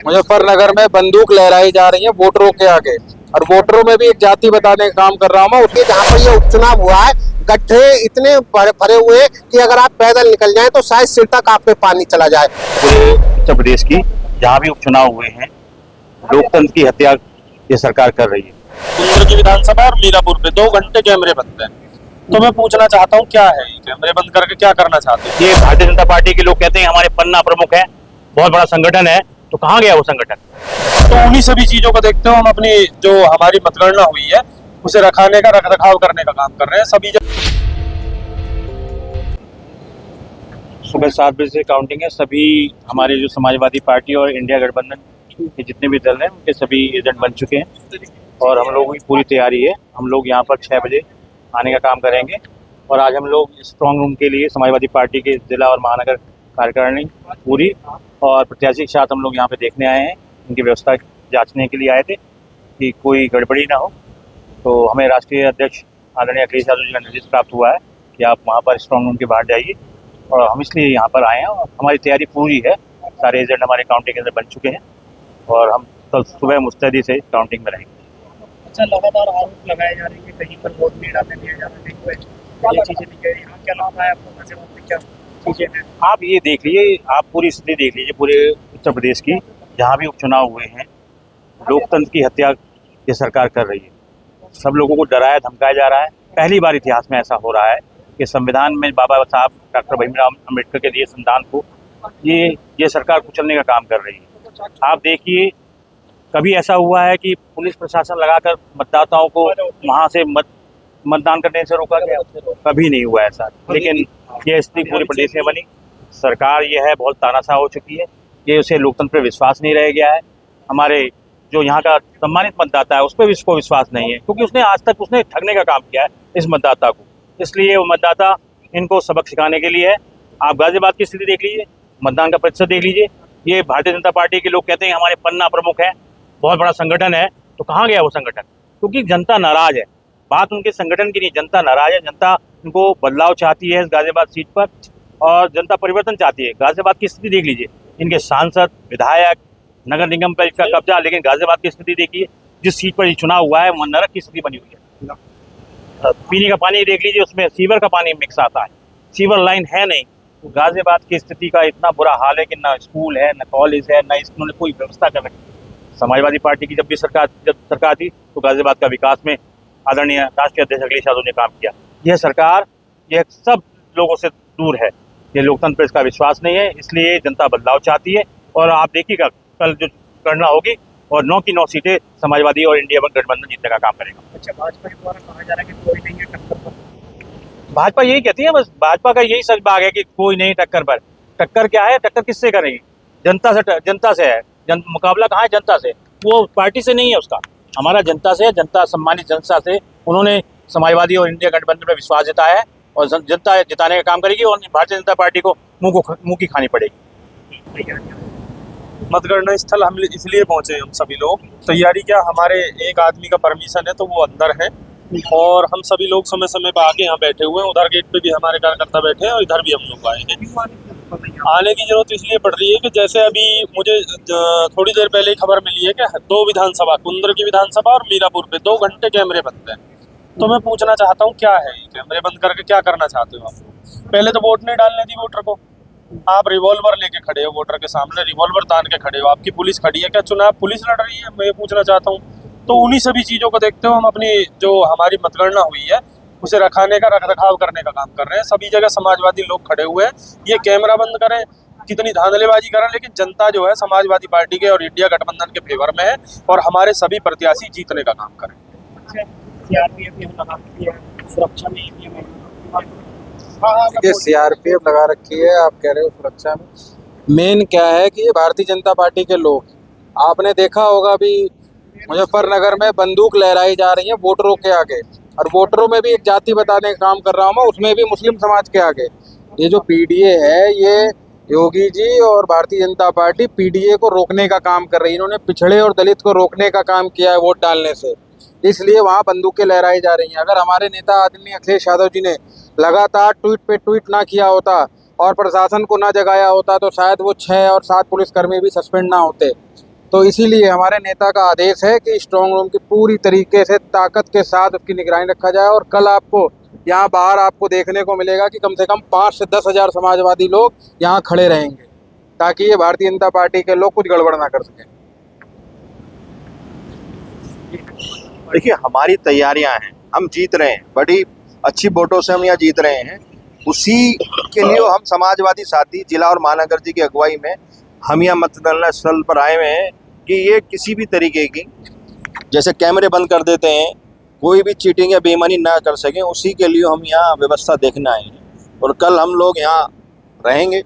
मुजफ्फरनगर में बंदूक लहराई जा रही है वोटरों के आगे, और वोटरों में भी एक जाति बताने का काम कर रहा हूँ मैं। कि जहाँ पर ये उपचुनाव हुआ है, गड्ढे इतने भरे हुए हैं कि अगर आप पैदल निकल जाएं तो शायद सिर तक आप पे पानी चला जाए। पूरे उत्तर प्रदेश की जहाँ भी उपचुनाव हुए हैं, लोकतंत्र की हत्या ये सरकार कर रही है। कुंदर की विधानसभा और मीरापुर पे 2 घंटे कैमरे बंद हैं। तो मैं पूछना चाहता हूँ क्या है ये कैमरे बंद करके क्या करना चाहते हैं? ये भारतीय जनता पार्टी के लोग कहते हैं हमारे पन्ना प्रमुख है, बहुत बड़ा संगठन है, तो कहाँ गया वो संगठन? तो उन्हीं सभी चीजों को देखते हुए हम अपनी जो हमारी मतगणना हुई है उसे रखाने का रखरखाव करने का काम कर रहे हैं। सभी सुबह 7 बजे से काउंटिंग है। सभी हमारे जो समाजवादी पार्टी और इंडिया गठबंधन के जितने भी दल हैं उनके सभी एजेंट बन चुके हैं और हम लोगों की पूरी तैयारी है। हम लोग यहाँ पर 6 बजे आने का काम करेंगे और आज हम लोग स्ट्रॉन्ग रूम के लिए समाजवादी पार्टी के जिला और महानगर कार्यकारिणी पूरी और प्रत्याशी के साथ हम लोग यहाँ पे देखने आए हैं। उनकी व्यवस्था जांचने के लिए आए थे कि कोई गड़बड़ी ना हो। तो हमें राष्ट्रीय अध्यक्ष आदरणीय अखिलेश यादव जी का निर्देश प्राप्त हुआ है कि आप वहाँ पर स्ट्रॉन्ग रूम के बाहर जाइए और हम इसलिए यहाँ पर आए हैं और हमारी तैयारी पूरी है। सारे एजेंट हमारे काउंटिंग के अंदर बन चुके हैं और हम कल सुबह मुस्तैदी से काउंटिंग में रहेंगे। अच्छा, लगातार आरोप लगाए जा रहे हैं कि कहीं पर वोट नहीं डालने दिया जा रहा, कहीं पर ये चीजें नहीं कह रही। हाँ, क्या लगता है आपको गाजियाबाद में क्या चीजें हैं? आप ये देख लीजिए, आप पूरी स्थिति देख लीजिए पूरे उत्तर प्रदेश की जहाँ भी उपचुनाव हुए हैं, लोकतंत्र की हत्या ये सरकार कर रही है। सब लोगों को डराया धमकाया जा रहा है। पहली बार इतिहास में ऐसा हो रहा है कि संविधान में बाबा साहब डॉक्टर भीमराव अम्बेडकर के दिए संविधान को ये सरकार कुचलने का काम कर रही है। आप देखिए, कभी ऐसा हुआ है कि पुलिस प्रशासन लगाकर मतदाताओं को वहाँ से मतदान करने से रोका गया? कभी नहीं हुआ ऐसा। लेकिन ये स्थिति पूरे प्रदेश में बनी। सरकार ये है बहुत तानाशाह हो चुकी है। ये उसे लोकतंत्र पर विश्वास नहीं रह गया है। हमारे जो यहाँ का सम्मानित मतदाता है उस पर भी इसको विश्वास नहीं है, क्योंकि उसने आज तक उसने ठगने का काम किया है इस मतदाता को। इसलिए वो मतदाता इनको सबक सिखाने के लिए है। आप गाजियाबाद की स्थिति देख लीजिए, मतदान का प्रतिशत देख लीजिए। ये भारतीय जनता पार्टी के लोग कहते हैं हमारे पन्ना प्रमुख है, बहुत बड़ा संगठन है, तो कहाँ गया वो संगठन? क्योंकि जनता नाराज है। बात उनके संगठन की नहीं, जनता नाराज है। जनता उनको बदलाव चाहती है इस गाजियाबाद सीट पर और जनता परिवर्तन चाहती है। गाजियाबाद की स्थिति देख लीजिए, इनके सांसद, विधायक, नगर निगम पर इसका कब्जा, लेकिन गाजियाबाद की स्थिति देखिए, जिस सीट पर ये चुनाव हुआ है वहाँ नरक की स्थिति बनी हुई है। पीने का पानी देख लीजिए, उसमें सीवर का पानी मिक्स आता है, सीवर लाइन है नहीं। तो गाजियाबाद की स्थिति का इतना बुरा हाल है कि ना स्कूल है, ना कॉलेज है, ना इन्होंने कोई व्यवस्था कर रखी। समाजवादी पार्टी की जब सरकार थी तो गाजियाबाद का विकास में आदरणीय राष्ट्रीय अध्यक्ष अखिलेश यादव ने काम किया। यह सरकार यह सब लोगों से दूर है। ये लोकतंत्र पर इसका विश्वास नहीं है, इसलिए जनता बदलाव चाहती है। और आप देखिएगा कल जो गणना होगी और 9 की 9 सीटें समाजवादी और इंडिया गठबंधन जीतने का काम करेगा। अच्छा, भाजपा के द्वारा कहा जा रहा है कि कोई नहीं है टक्कर पर। भाजपा यही कहती है, बस भाजपा का यही सच बात है कि कोई नहीं टक्कर पर। टक्कर क्या है? टक्कर किससे करेगी? जनता से है। मुकाबला कहाँ है? जनता से। वो पार्टी से नहीं है उसका, हमारा जनता से है। जनता सम्मानित जनता से उन्होंने समाजवादी और इंडिया गठबंधन में विश्वास जताया है और जनता जिताने का काम करेगी और भारतीय जनता पार्टी को मुंह की खानी पड़ेगी। मतगणना स्थल हम इसलिए पहुंचे हम सभी लोग। तैयारी क्या, हमारे एक आदमी का परमिशन है तो वो अंदर है और हम सभी लोग समय समय पर आके यहाँ बैठे हुए हैं। उधर गेट पे भी हमारे कार्यकर्ता बैठे हैं और इधर भी हम लोग आए हैं। आने की जरूरत इसलिए पड़ रही है कि जैसे अभी मुझे थोड़ी देर पहले खबर मिली है कि 2 विधानसभा, कुंदर की विधानसभा और मीरापुर पे 2 घंटे कैमरे बंद हैं। तो मैं पूछना चाहता हूँ क्या है ये कैमरे बंद करके क्या करना चाहते हो आप? पहले तो वोट नहीं डालने दी वोटर को, आप रिवॉल्वर लेके खड़े हो वोटर के सामने, रिवॉल्वर तान के खड़े हो। आपकी पुलिस खड़ी है, क्या चुनाव पुलिस लड़ रही है? मैं ये पूछना चाहता हूँ। तो उन्हीं सभी चीज़ों को देखते हुए हम अपनी जो हमारी मतगणना हुई है उसे रखाने का रखरखाव करने का काम कर रहे हैं। सभी जगह समाजवादी लोग खड़े हुए हैं। ये कैमरा बंद करें, कितनी धांधलेबाजी करें, लेकिन जनता जो है समाजवादी पार्टी के और इंडिया गठबंधन के फेवर में है और हमारे सभी प्रत्याशी जीतने का काम करें। सुरक्षा में ये सीआरपीएफ लगा रखी है, आप कह रहे हो सुरक्षा में। मेन क्या है कि ये भारतीय जनता पार्टी के लोग, आपने देखा होगा अभी मुजफ्फरनगर में बंदूक लहराई जा रही है वोटरों के आगे, और वोटरों में भी एक जाति बताने का काम कर रहा हूँ मैं, उसमें भी मुस्लिम समाज के आगे। ये जो पीडीए है, ये योगी जी और भारतीय जनता पार्टी पीडीए को रोकने का काम कर रही है। इन्होंने पिछड़े और दलित को रोकने का काम किया है वोट डालने से, इसलिए वहाँ बंदूकें लहराई जा रही हैं। अगर हमारे नेता आदरणीय अखिलेश यादव जी ने लगातार ट्वीट पे ट्वीट ना किया होता और प्रशासन को ना जगाया होता तो शायद वो 6 और 7 पुलिसकर्मी भी सस्पेंड ना होते। तो इसीलिए हमारे नेता का आदेश है कि स्ट्रांग रूम की पूरी तरीके से ताकत के साथ उसकी निगरानी रखा जाए। और कल आपको यहाँ बाहर आपको देखने को मिलेगा कि कम से कम 5 से 10 हज़ार समाजवादी लोग यहाँ खड़े रहेंगे, ताकि ये भारतीय जनता पार्टी के लोग कुछ गड़बड़ ना कर सकें। देखिए, हमारी तैयारियां हैं, हम जीत रहे हैं, बड़ी अच्छी वोटों से हम यहाँ जीत रहे हैं। उसी के लिए हम समाजवादी साथी जिला और महानगर जी की अगुवाई में हम यहाँ मतगणना स्थल पर आए हुए हैं कि ये किसी भी तरीके की, जैसे कैमरे बंद कर देते हैं, कोई भी चीटिंग या बेईमानी ना कर सकें, उसी के लिए हम यहाँ व्यवस्था देखने आए हैं। और कल हम लोग यहाँ रहेंगे।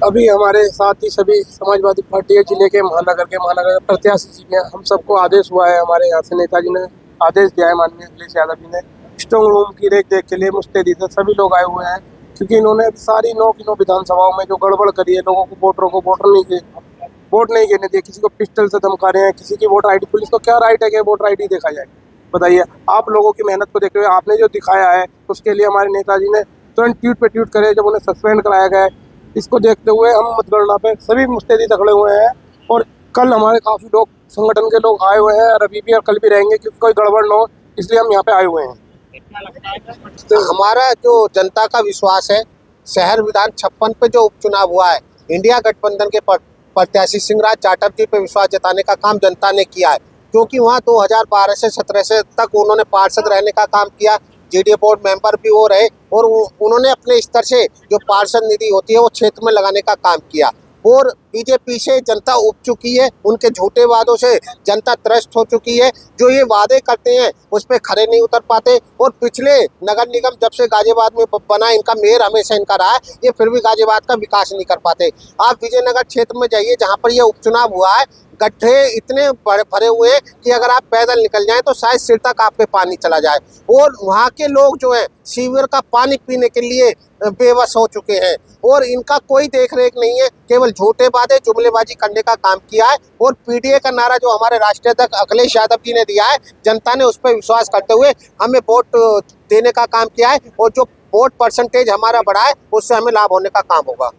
अभी हमारे साथ ही सभी समाजवादी पार्टी जिले के महानगर प्रत्याशी जी हैं। हम सबको आदेश हुआ है, हमारे यहाँ से नेताजी ने आदेश दिया है, माननीय अखिलेश यादव जी ने स्ट्रांग रूम की रेख देख के लिए मुस्तैदी से सभी लोग आए हुए हैं, क्योंकि इन्होंने सारी 9 की 9 विधानसभाओं में जो गड़बड़ करी है, लोगों को वोट नहीं देने दिए, किसी को पिस्टल से धमका रहे हैं, किसी की वोटर आईडी, पुलिस को क्या राइट है कि वोटर आईडी देखा जाए? बताइए। आप लोगों की मेहनत को देखते हुए आपने जो दिखाया है, उसके लिए हमारे नेताजी ने तुरंत ट्वीट पे ट्वीट करे जब उन्हें सस्पेंड कराया गया है। इसको देखते हुए हम मतगणना पे सभी मुस्तैदी खड़े हुए हैं। और कल हमारे काफ़ी लोग, संगठन के लोग आए हुए हैं, और अभी भी और कल भी रहेंगे, क्योंकि कोई गड़बड़ ना हो, इसलिए हम यहाँ पे आए हुए हैं। तो हमारा जो जनता का विश्वास है, शहर विधान 56 पे जो उपचुनाव हुआ है, इंडिया गठबंधन के प्रत्याशी सिंहराज जाटव जी पे विश्वास जताने का काम जनता ने किया है, क्योंकि वहाँ 2012 से 17 से तक उन्होंने पार्षद रहने का काम किया, जेडीए बोर्ड मेंबर भी वो रहे, और उन्होंने अपने स्तर से जो पार्षद निधि होती है वो क्षेत्र में लगाने का काम किया। और बीजेपी से जनता उब चुकी है, उनके झूठे वादों से जनता त्रस्त हो चुकी है। जो ये वादे करते हैं उस पर खरे नहीं उतर पाते। और पिछले नगर निगम जब से गाजियाबाद में बना, इनका मेयर हमेशा इनका रहा है, ये फिर भी गाजियाबाद का विकास नहीं कर पाते। आप विजयनगर क्षेत्र में जाइए, जहाँ पर ये उपचुनाव हुआ है, गड्ढे इतने भरे हुए हैं कि अगर आप पैदल निकल जाएं तो शायद सिर तक आपके पानी चला जाए। और वहाँ के लोग जो हैं सीवर का पानी पीने के लिए बेबस हो चुके हैं, और इनका कोई देख रेख नहीं है, केवल झूठे वादे जुमलेबाजी करने का काम किया है। और पीडीए का नारा जो हमारे राष्ट्रीय अध्यक्ष अखिलेश यादव जी ने दिया है, जनता ने उस पर विश्वास करते हुए हमें वोट देने का काम किया है, और जो वोट परसेंटेज हमारा बढ़ा है उससे हमें लाभ होने का काम होगा।